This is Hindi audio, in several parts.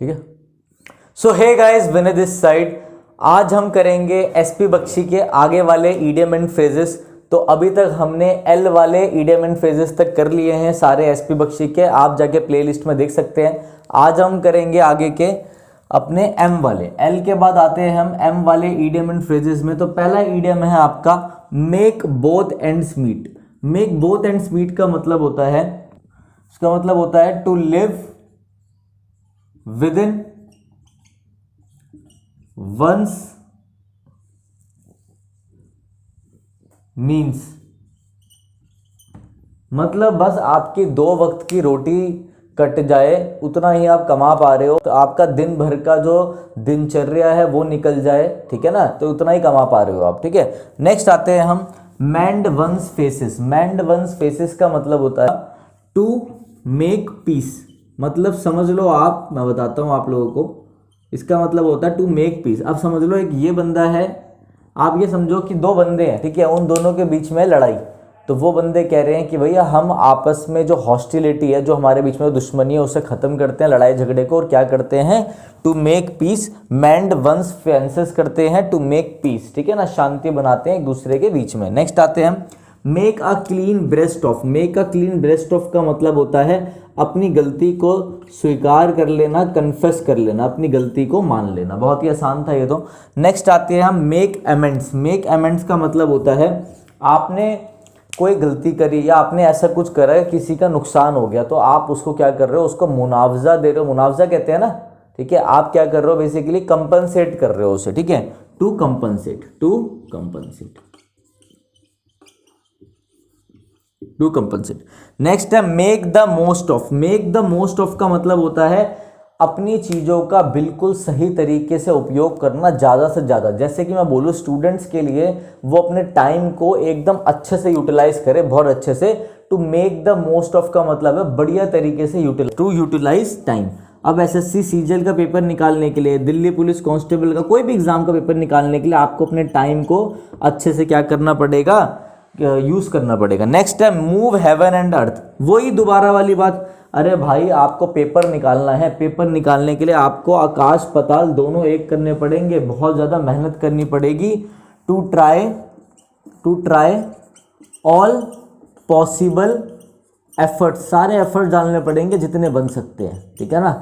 ठीक है। So hey guys, Vinay this side. आज हम करेंगे एसपी बख्शी के आगे वाले ईडियम एंड फ्रेजेस। तो अभी तक हमने एल वाले ईडियम एंड फ्रेजेस तक कर लिए हैं सारे एसपी बख्शी के, आप जाके प्लेलिस्ट में देख सकते हैं। आज हम करेंगे आगे के अपने एम वाले। एल के बाद आते हैं हम एम वाले ईडियम एंड फ्रेजेस में। तो पहला ईडियम है आपका make both ends meet. Make both ends meet का मतलब होता है, इसका मतलब होता है to live within one's means. मतलब बस आपकी 2 वक्त की रोटी कट जाए उतना ही आप कमा पा रहे हो, तो आपका दिन भर का जो दिनचर्या है वो निकल जाए, ठीक है ना, तो उतना ही कमा पा रहे हो आप, ठीक है। नेक्स्ट आते हैं हम mend one's fences. Mend one's fences का मतलब होता है टू मेक पीस। मतलब समझ लो आप, मैं बताता हूं आप लोगों को, इसका मतलब होता है टू मेक पीस। अब समझ लो एक ये बंदा है, आप ये समझो कि 2 बंदे हैं, ठीक है, उन दोनों के बीच में लड़ाई। तो वो बंदे कह रहे हैं कि भैया हम आपस में जो हॉस्टिलिटी है, जो हमारे बीच में दुश्मनी है, उसे ख़त्म करते हैं, लड़ाई झगड़े को, और क्या करते हैं, to make peace. Mend one's fences करते हैं टू मेक पीस, ठीक है ना, शांति बनाते हैं एक दूसरे के बीच में। नेक्स्ट आते हैं हम make a clean breast of. Make a clean breast of का मतलब होता है अपनी गलती को स्वीकार कर लेना, कन्फेस कर लेना, अपनी गलती को मान लेना। बहुत ही आसान था ये तो। नेक्स्ट आते हैं हम मेक अमेंड्स। मेक अमेंड्स का मतलब होता है आपने कोई गलती करी या आपने ऐसा कुछ करा है, किसी का नुकसान हो गया, तो आप उसको क्या कर रहे हो, उसको मुआवजा दे रहे हो। मुआवजा कहते हैं ना, ठीक है। आप क्या कर रहे हो, बेसिकली कंपनसेट कर रहे हो उसे, ठीक है, to compensate, to compensate, to compensate. Next है make the most of. Make the most of का मतलब होता है अपनी चीज़ों का बिल्कुल सही तरीके से उपयोग करना, ज़्यादा से ज़्यादा। जैसे कि मैं बोलूँ स्टूडेंट्स के लिए, वो अपने टाइम को एकदम अच्छे से यूटिलाइज करे, बहुत अच्छे से। To make the most of का मतलब है बढ़िया तरीके से टू यूटिलाइज टाइम। अब एसएससी सीजीएल का पेपर निकालने के लिए, दिल्ली पुलिस कांस्टेबल का कोई भी एग्जाम का पेपर निकालने के लिए आपको अपने टाइम को अच्छे से क्या करना पड़ेगा, यूज करना पड़ेगा। नेक्स्ट है मूव हेवन एंड अर्थ। वही दोबारा वाली बात, अरे भाई आपको पेपर निकालना है, पेपर निकालने के लिए आपको आकाश पताल दोनों एक करने पड़ेंगे, बहुत ज़्यादा मेहनत करनी पड़ेगी। To try all possible effort, सारे एफर्ट डालने पड़ेंगे जितने बन सकते हैं, ठीक है ना।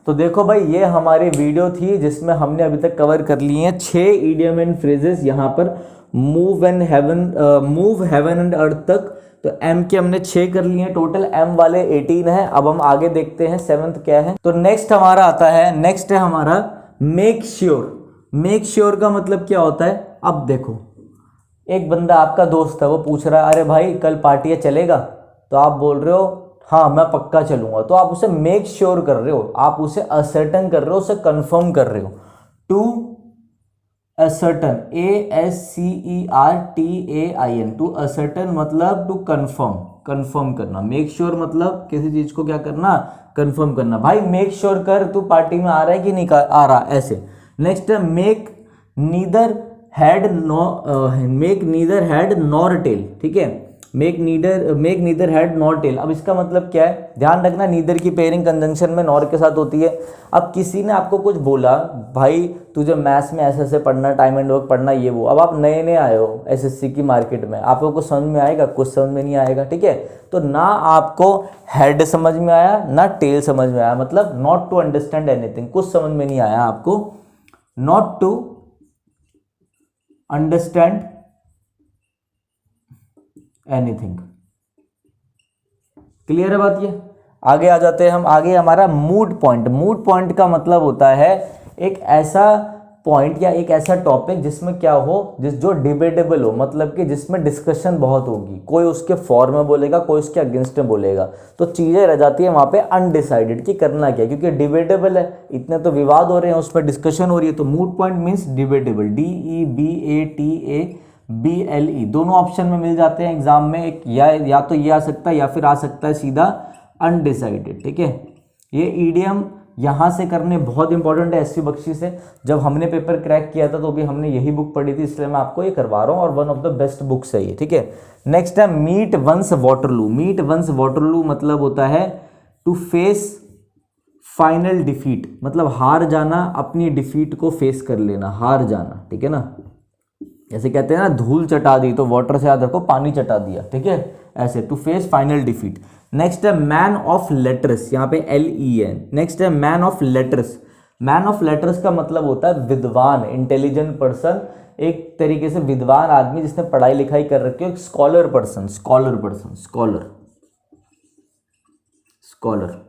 तो देखो भाई, ये हमारी वीडियो थी जिसमें हमने अभी तक कवर कर लिए हैं 6 ईडियम एंड फ्रेजेस। यहाँ पर मूव हेवन एंड अर्थ तक। तो एम के हमने 6 कर लिए हैं टोटल, एम वाले 18 है। अब हम आगे देखते हैं 7th क्या है। तो नेक्स्ट हमारा आता है, नेक्स्ट है हमारा मेक श्योर। मेक श्योर का मतलब क्या होता है, अब देखो एक बंदा आपका दोस्त है, वो पूछ रहा है अरे भाई कल पार्टी है चलेगा, तो आप बोल रहे हो हाँ मैं पक्का चलूंगा। तो आप उसे मेक श्योर कर रहे हो, आप उसे असर्टन कर रहे हो, उसे कंफर्म कर रहे हो। To ascertain, ASCERTAIN, to ascertain मतलब टू कंफर्म, कंफर्म करना। मेक श्योर मतलब किसी चीज को क्या करना, कंफर्म करना। भाई मेक श्योर कर तू पार्टी में आ रहा है कि नहीं आ रहा, ऐसे। नेक्स्ट है make neither head nor tail, ठीक है। Make neither head nor tail. अब इसका मतलब क्या है, ध्यान रखना, नीदर की पेयरिंग कंजंक्शन में नॉर के साथ होती है। अब किसी ने आपको कुछ बोला, भाई तुझे मैथ्स में ऐसे ऐसे पढ़ना, टाइम एंड वर्क पढ़ना, ये वो। अब आप नए नए आए हो एसएससी की मार्केट में, आपको कुछ समझ में आएगा, कुछ समझ में नहीं आएगा, ठीक है। तो ना आपको हेड समझ में आया ना टेल समझ में आया, मतलब नॉट टू अंडरस्टैंड एनीथिंग, कुछ समझ में नहीं आया आपको, not to understand anything. Clear है बात ये। आगे आ जाते हैं हम, आगे हमारा मूड पॉइंट। मूड पॉइंट का मतलब होता है एक ऐसा पॉइंट या एक ऐसा टॉपिक जिसमें क्या हो, जो डिबेटेबल हो, मतलब कि जिसमें डिस्कशन बहुत होगी, कोई उसके फॉर में बोलेगा, कोई उसके अगेंस्ट में बोलेगा, तो चीजें रह जाती है वहां पे अनडिसाइडेड कि करना क्या, क्योंकि डिबेटेबल है, इतने तो विवाद हो रहे हैं, उस पर डिस्कशन हो रही है। तो mood point means debatable, DEBATABLE, दोनों ऑप्शन में मिल जाते हैं एग्जाम में। एक या तो ये आ सकता है या फिर आ सकता है सीधा अनडिसाइडेड, ठीक है। ये ईडीएम यहाँ से करने बहुत इंपॉर्टेंट है एसपी बख्शी से। जब हमने पेपर क्रैक किया था तो भी हमने यही बुक पढ़ी थी, इसलिए मैं आपको ये करवा रहा हूँ, और one of the best books है ये, ठीक है। नेक्स्ट है meet one's Waterloo. Meet one's Waterloo मतलब होता है टू फेस फाइनल डिफीट मतलब हार जाना, अपनी डिफीट को फेस कर लेना, हार जाना, ठीक है ना। जैसे कहते हैं ना धूल चटा दी, तो वाटर से याद रखो पानी चटा दिया, ठीक है, ऐसे to face final defeat. Next है मैन ऑफ लेटर्स, यहाँ पे LEN। नेक्स्ट है man of letters. Man of letters का मतलब होता है विद्वान, इंटेलिजेंट पर्सन, एक तरीके से विद्वान आदमी जिसने पढ़ाई लिखाई कर रखी है, scholar person, scholar person, scholar, scholar.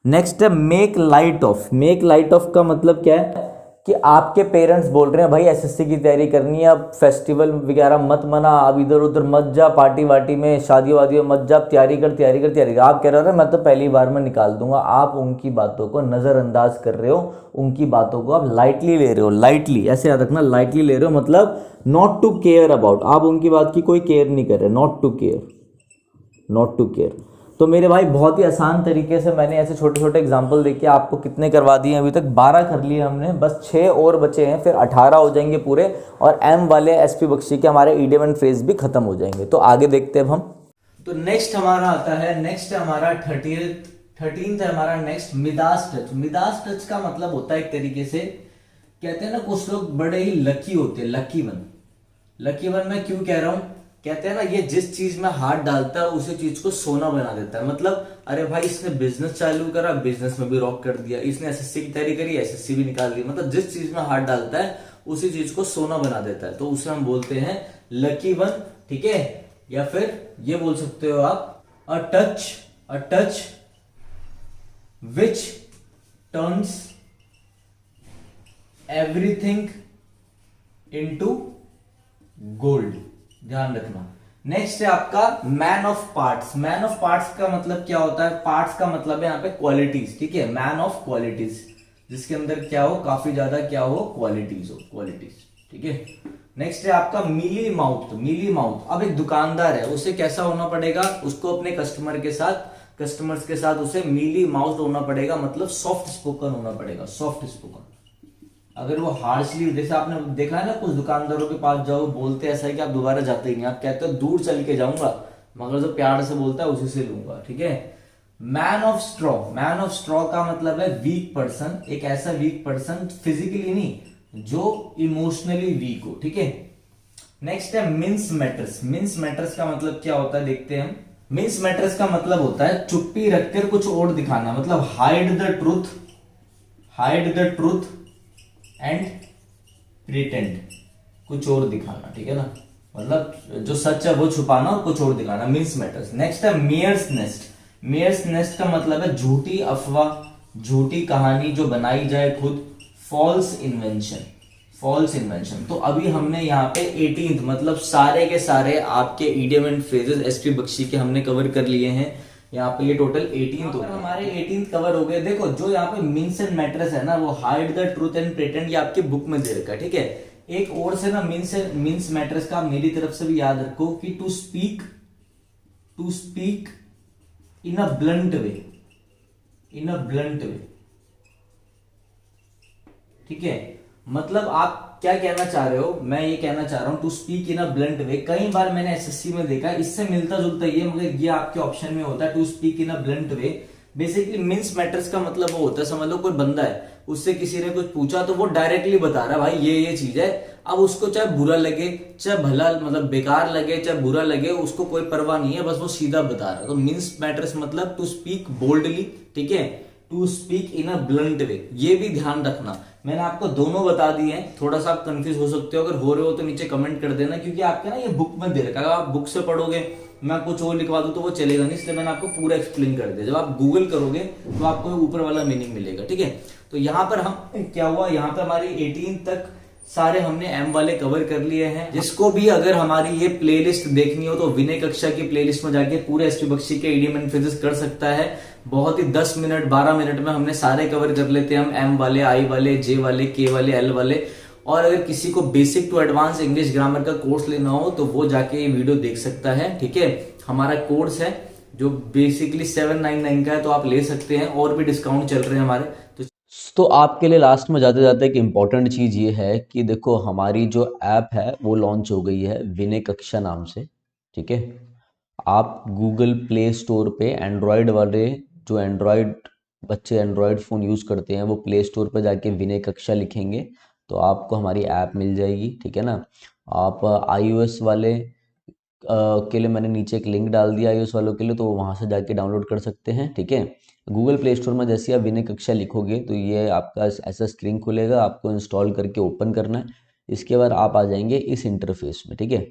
Next है make light of. Make light of का मतलब क्या है कि आपके पेरेंट्स बोल रहे हैं भाई SSC की तैयारी करनी है, अब फेस्टिवल वगैरह मत मना, अब इधर उधर मत जा, पार्टी वार्टी में, शादी वादी में मत जा, तैयारी कर, तैयारी कर, तैयारी कर। आप कह रहे हो मैं तो पहली बार में निकाल दूंगा, आप उनकी बातों को नज़रअंदाज कर रहे हो, उनकी बातों को आप लाइटली ले रहे हो, लाइटली, ऐसे याद रखना, लाइटली ले रहे हो मतलब नॉट टू केयर अबाउट, आप उनकी बात की कोई केयर नहीं कर रहे, not to care, not to care. तो मेरे भाई बहुत ही आसान तरीके से मैंने ऐसे छोटे छोटे एग्जाम्पल देके आपको कितने करवा दिए, अभी तक 12 कर लिए हमने, बस 6 और बचे हैं, फिर 18 हो जाएंगे पूरे, और M वाले SP बख्शी के हमारे इडियम एंड फ्रेज भी खत्म हो जाएंगे। तो आगे देखते हैं अब हम। तो नेक्स्ट हमारा आता है, नेक्स्ट है हमारा 13th है हमारा next, Midas touch. Midas touch का मतलब होता है एक तरीके से, कहते हैं ना कुछ लोग बड़े ही लकी होते हैं, लकी वन। लकी वन मैं क्यों कह रहा हूं, कहते हैं ना ये जिस चीज में हाथ डालता है उसी चीज को सोना बना देता है। मतलब अरे भाई इसने बिजनेस चालू करा, बिजनेस में भी रॉक कर दिया, इसने SSC की तैयारी करी, SSC भी निकाल दी। मतलब जिस चीज में हाथ डालता है उसी चीज को सोना बना देता है, तो उसे हम बोलते हैं लकी वन, ठीक है। या फिर ये बोल सकते हो आप अ touch which turns everything into gold, ध्यान रखना। नेक्स्ट है आपका man of parts. Man of parts का मतलब क्या होता है, पार्ट्स का मतलब है यहाँ पे क्वालिटीज, ठीक है, मैन ऑफ क्वालिटीज, जिसके अंदर क्या हो, काफी ज्यादा क्या हो, क्वालिटीज हो, क्वालिटीज, ठीक है। नेक्स्ट है आपका मीली माउथ। मीली माउथ, अब एक दुकानदार है, उसे कैसा होना पड़ेगा, उसको अपने कस्टमर्स के साथ उसे मीली माउथ होना पड़ेगा, मतलब सॉफ्ट स्पोकन होना पड़ेगा, सॉफ्ट स्पोकन। अगर वो हार्शली, जैसे आपने देखा है ना कुछ दुकानदारों के पास जाओ, बोलते ऐसा है कि आप दोबारा जाते ही नहीं, आप कहते हो दूर चल के जाऊंगा, मगर जो प्यार से बोलता है उसी से लूंगा, ठीक है। Man of straw. Man of straw का मतलब है वीक पर्सन, एक ऐसा वीक पर्सन, फिजिकली नहीं, जो इमोशनली वीक हो, ठीक है। नेक्स्ट है मिन्स मैटर्स। मिन्स मैटर्स का मतलब क्या होता है देखते हैं हम। मिन्स मैटर्स का मतलब होता है चुप्पी रखकर कुछ और दिखाना, मतलब hide the truth and pretend, कुछ और दिखाना, ठीक है ना, मतलब जो सच है वो छुपाना और कुछ और दिखाना, मीन्स मैटर्स। नेक्स्ट है मेयर्स नेस्ट। मेयर्स नेस्ट का मतलब है झूठी अफवाह, झूठी कहानी जो बनाई जाए खुद, फॉल्स इन्वेंशन, फॉल्स इन्वेंशन। तो अभी हमने यहाँ पे 18th मतलब सारे के सारे आपके idiom and phrases SP Bakshi के हमने कवर कर लिए हैं। यहाँ पे ये टोटल 18th हो गए, हमारे 18th कवर हो गए। देखो जो यहाँ पे मीन्स एंड मैटर्स है ना, वो hide the truth and pretend, ये आपके बुक में दे रखा है, ठीक है। एक और से ना मीन्स मैटर्स का मेरी तरफ से भी याद रखो कि to speak in a blunt way, in a blunt way, ठीक है। मतलब आप क्या कहना चाह रहे हो, मैं ये कहना चाह रहा हूं to speak in a blunt way. कई बार मैंने SSC में देखा, इससे मिलता जुलता ये, मगर ये आपके ऑप्शन में होता है to speak in a blunt way. Basically means matters का मतलब वो होता है, समझ लो कोई बंदा है, उससे किसी ने कुछ पूछा तो वो डायरेक्टली बता रहा है भाई ये चीज है। अब उसको चाहे बुरा लगे, चाहे भला मतलब बेकार लगे, चाहे बुरा लगे, उसको कोई परवाह नहीं है, बस वो सीधा बता रहा है। तो मीन्स मैटर्स मतलब टू स्पीक बोल्डली, ठीक है, to speak in a blunt way, ये भी ध्यान रखना। मैंने आपको दोनों बता दिए हैं, थोड़ा सा आप कंफ्यूज हो सकते हो, अगर हो रहे हो तो नीचे कमेंट कर देना, क्योंकि आपके ना ये बुक में दे रखा है, आप बुक से पढ़ोगे, मैं कुछ और लिखवा दूं तो वो चलेगा नहीं, इसलिए मैंने आपको पूरा एक्सप्लेन कर दिया। जब आप गूगल करोगे तो आपको ऊपर वाला मीनिंग मिलेगा, ठीक है। तो यहाँ पर हम क्या हुआ, यहाँ पर हमारी 18 तक सारे हमने M वाले कवर कर लिए हैं। जिसको भी अगर हमारी ये प्लेलिस्ट देखनी हो तो विनय कक्षा की प्लेलिस्ट में जाके पूरे SP बख्शी के इडियम एंड फ्रेजेस कर सकता है। बहुत ही 10 मिनट 12 मिनट में हमने सारे कवर कर लेते हैं हम, M वाले, I वाले, J वाले, K वाले, L वाले। और अगर किसी को basic to advance English grammar का कोर्स लेना हो तो वो जाके ये वीडियो देख सकता है, ठीक है। हमारा कोर्स है जो बेसिकली 799 का है, तो आप ले सकते हैं, और भी डिस्काउंट चल रहे हैं हमारे। तो आपके लिए लास्ट में जाते जाते एक इम्पॉर्टेंट चीज़ ये है कि देखो हमारी जो ऐप है वो लॉन्च हो गई है विनय कक्षा नाम से, ठीक है। आप गूगल प्ले स्टोर पे एंड्रॉयड वाले जो एंड्रॉयड बच्चे एंड्रॉयड फ़ोन यूज़ करते हैं वो प्ले स्टोर पर जाके विनय कक्षा लिखेंगे तो आपको हमारी ऐप मिल जाएगी, ठीक है ना। आप iOS वाले के लिए मैंने नीचे एक लिंक डाल दिया iOS वालों के लिए, तो वहाँ से जाके डाउनलोड कर सकते हैं, ठीक है। गूगल प्ले स्टोर में जैसे ही आप विनय कक्षा लिखोगे तो ये आपका ऐसा स्क्रीन खुलेगा, आपको इंस्टॉल करके ओपन करना है। इसके बाद आप आ जाएंगे इस इंटरफेस में, ठीक है।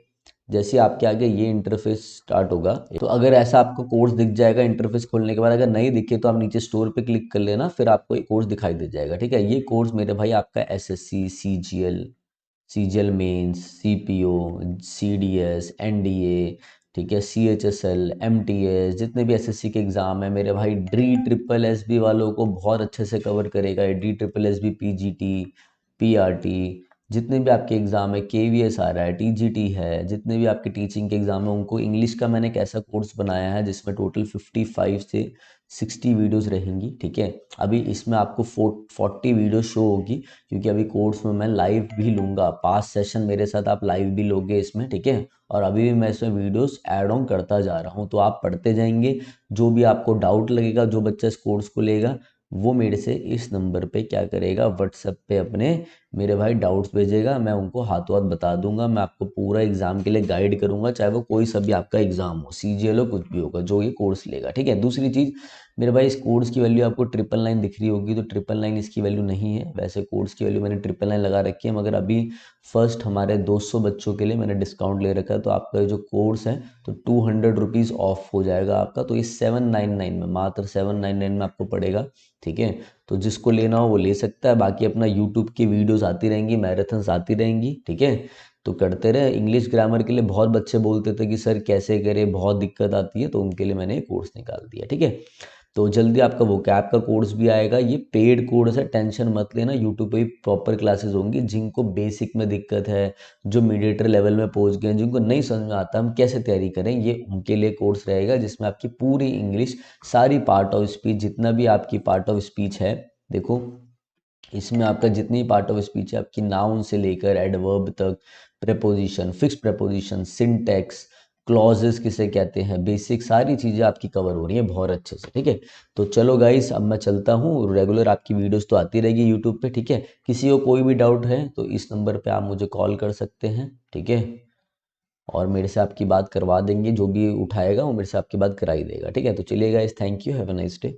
जैसे आपके आगे ये इंटरफेस स्टार्ट होगा तो अगर ऐसा आपको कोर्स दिख जाएगा इंटरफेस खोलने के बाद, अगर नहीं दिखे तो आप नीचे स्टोर पे क्लिक कर लेना, फिर आपको एक कोर्स दिखाई दे जाएगा, ठीक है। ये कोर्स मेरे भाई आपका SSC, CGL mains, CPO, CDS, NDA, ठीक है, सीएचएसएल, एमटीएस, जितने भी एसएससी के एग्ज़ाम है मेरे भाई, डी ट्रिपल एसबी वालों को बहुत अच्छे से कवर करेगा। D triple SB, PGT, PRT, जितने भी आपके एग्ज़ाम है, केवीएस आ रहा है, टीजीटी है, जितने भी आपके टीचिंग के एग्ज़ाम है उनको इंग्लिश का मैंने एक ऐसा कोर्स बनाया है जिसमें टोटल 55 से 60 वीडियोस रहेंगी, ठीक है। अभी इसमें आपको 40 वीडियो शो होगी क्योंकि अभी कोर्स में मैं लाइव भी लूँगा, 5 सेशन मेरे साथ आप लाइव भी लोगे इसमें, ठीक है। और अभी भी मैं इसमें वीडियोस ऐड ऑन करता जा रहा हूँ, तो आप पढ़ते जाएंगे। जो भी आपको डाउट लगेगा, जो बच्चा इस कोर्स को लेगा वो मेरे से इस नंबर पे क्या करेगा, व्हाट्सएप पे अपने मेरे भाई डाउट्स भेजेगा, मैं उनको हाथों हाथ बता दूंगा। मैं आपको पूरा एग्जाम के लिए गाइड करूंगा, चाहे वो कोई सा भी आपका एग्जाम हो, सीजीएल हो, कुछ भी होगा, जो ये कोर्स लेगा, ठीक है। दूसरी चीज़ मेरे भाई, इस कोर्स की वैल्यू आपको 999 दिख रही होगी, तो 999 इसकी वैल्यू नहीं है। वैसे कोर्स की वैल्यू मैंने 999 लगा रखी है, मगर अभी फर्स्ट हमारे 200 बच्चों के लिए मैंने डिस्काउंट ले रखा है, तो आपका जो कोर्स है तो 200 रुपीज़ ऑफ हो जाएगा आपका। तो ये 799 में, मात्र 799 में आपको पड़ेगा, ठीक है। तो जिसको लेना हो वो ले सकता है। बाकी अपना यूट्यूब की वीडियोस आती रहेंगी, मैराथन्स आती रहेंगी, ठीक है। तो करते रहे। इंग्लिश ग्रामर के लिए बहुत बच्चे बोलते थे कि सर कैसे करें, बहुत दिक्कत आती है, तो उनके लिए मैंने एक कोर्स निकाल दिया, ठीक है। तो जल्दी आपका वोकैब का कोर्स भी आएगा। ये पेड कोर्स है, टेंशन मत लेना। यूट्यूब पे भी प्रॉपर क्लासेस होंगी। जिनको बेसिक में दिक्कत है, जो मीडिएटर लेवल में पहुंच गए हैं, जिनको नहीं समझ में आता हम कैसे तैयारी करें, ये उनके लिए कोर्स रहेगा जिसमें आपकी पूरी इंग्लिश, सारी पार्ट ऑफ स्पीच, जितना भी आपकी पार्ट ऑफ स्पीच है, देखो इसमें आपका जितनी पार्ट ऑफ स्पीच है, आपकी नाउन से लेकर एडवर्ब तक, preposition, fix preposition, syntax, clauses किसे कहते हैं, बेसिक सारी चीज़ें आपकी कवर हो रही हैं बहुत अच्छे से, ठीक है। तो चलो गाइस, अब मैं चलता हूँ। रेगुलर आपकी वीडियोस तो आती रहेगी यूट्यूब पे, ठीक है। किसी को कोई भी डाउट है तो इस नंबर पे आप मुझे कॉल कर सकते हैं, ठीक है। और मेरे से आपकी बात करवा देंगे, जो भी उठाएगा वो मेरे से आपकी बात करा ही देगा, ठीक है। तो चलिए guys, thank you, have a nice day.